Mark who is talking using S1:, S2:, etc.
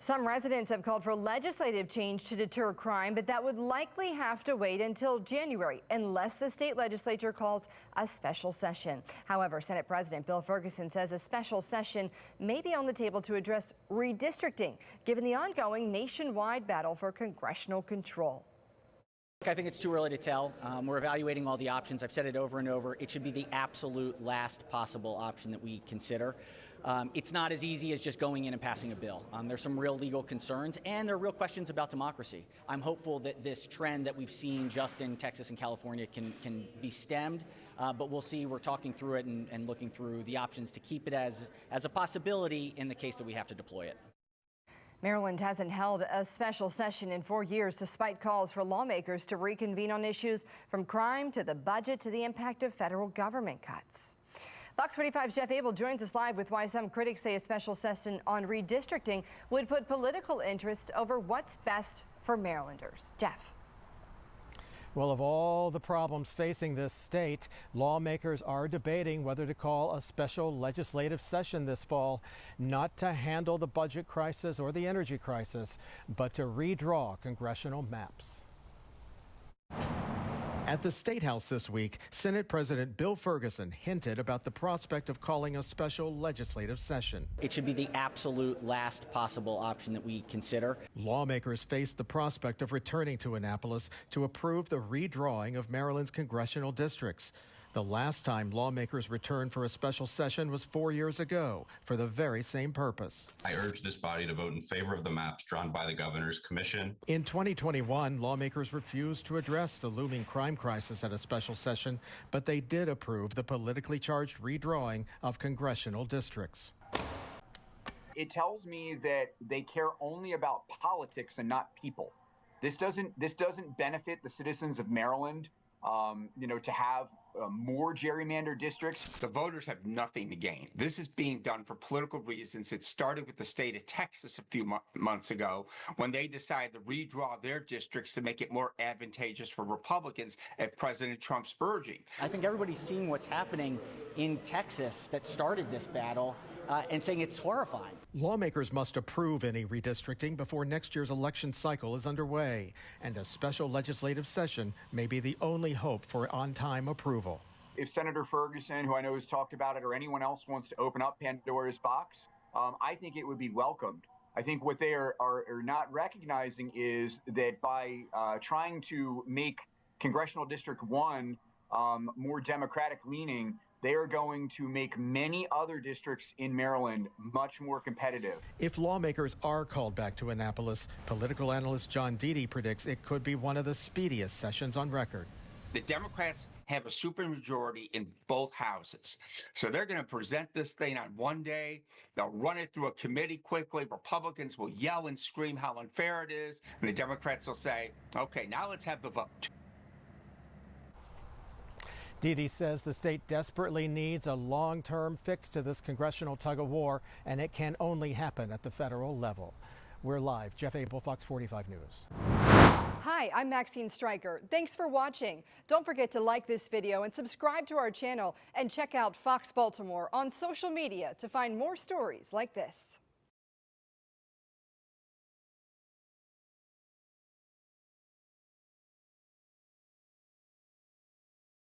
S1: Some residents have called for legislative change to deter crime, but that would likely have to wait until January unless the state legislature calls a special session. However, Senate President Bill Ferguson says a special session may be on the table to address redistricting, given the ongoing nationwide battle for congressional control.
S2: I think it's too early to tell. We're evaluating all the options. I've said it over and over. It should be the absolute last possible option that we consider. It's not as easy as just going in and passing a bill. There's some real legal concerns, and there are real questions about democracy. I'm hopeful that this trend that we've seen just in Texas and California can be stemmed, but we'll see. We're talking through it and looking through the options to keep it as a possibility in the case that we have to deploy it.
S1: Maryland hasn't held a special session in 4 years, despite calls for lawmakers to reconvene on issues from crime to the budget to the impact of federal government cuts. Fox 45's Jeff Abel joins us live with why some critics say a special session on redistricting would put political interest over what's best for Marylanders. Jeff.
S3: Well, of all the problems facing this state, lawmakers are debating whether to call a special legislative session this fall, not to handle the budget crisis or the energy crisis, but to redraw congressional maps. At the State House this week, Senate President Bill Ferguson hinted about the prospect of calling a special legislative session.
S2: It should be the absolute last possible option that we consider.
S3: Lawmakers face the prospect of returning to Annapolis to approve the redrawing of Maryland's congressional districts. The last time lawmakers returned for a special session was 4 years ago for the very same purpose.
S4: I urge this body to vote in favor of the maps drawn by the Governor's Commission.
S3: In 2021, lawmakers refused to address the looming crime crisis at a special session, but they did approve the politically charged redrawing of congressional districts.
S5: It tells me that they care only about politics and not people. This doesn't benefit the citizens of Maryland. To have more gerrymandered districts.
S6: The voters have nothing to gain. This is being done for political reasons. It started with the state of Texas a few months ago when they decided to redraw their districts to make it more advantageous for Republicans at President Trump's urging.
S2: I think everybody's seeing what's happening in Texas that started this battle and saying it's horrifying.
S3: Lawmakers must approve any redistricting before next year's election cycle is underway, and a special legislative session may be the only hope for on-time approval.
S5: If Senator Ferguson, who I know has talked about it, or anyone else wants to open up Pandora's box, I think it would be welcomed. I think what they are not recognizing is that by trying to make Congressional District 1 more Democratic leaning, they are going to make many other districts in Maryland much more competitive. If
S3: lawmakers are called back to Annapolis, political analyst John Deedy predicts it could be one of the speediest sessions on record.
S6: The Democrats have a supermajority in both houses. So they're going to present this thing on one day. They'll run it through a committee quickly. Republicans will yell and scream how unfair it is. And the Democrats will say, okay, now let's have the vote.
S3: Deedy says the state desperately needs a long-term fix to this congressional tug-of-war, and it can only happen at the federal level. We're live. Jeff Abel, Fox 45 News.
S1: Hi, I'm Maxine Stryker. Thanks for watching. Don't forget to like this video and subscribe to our channel, and check out Fox Baltimore on social media to find more stories like this.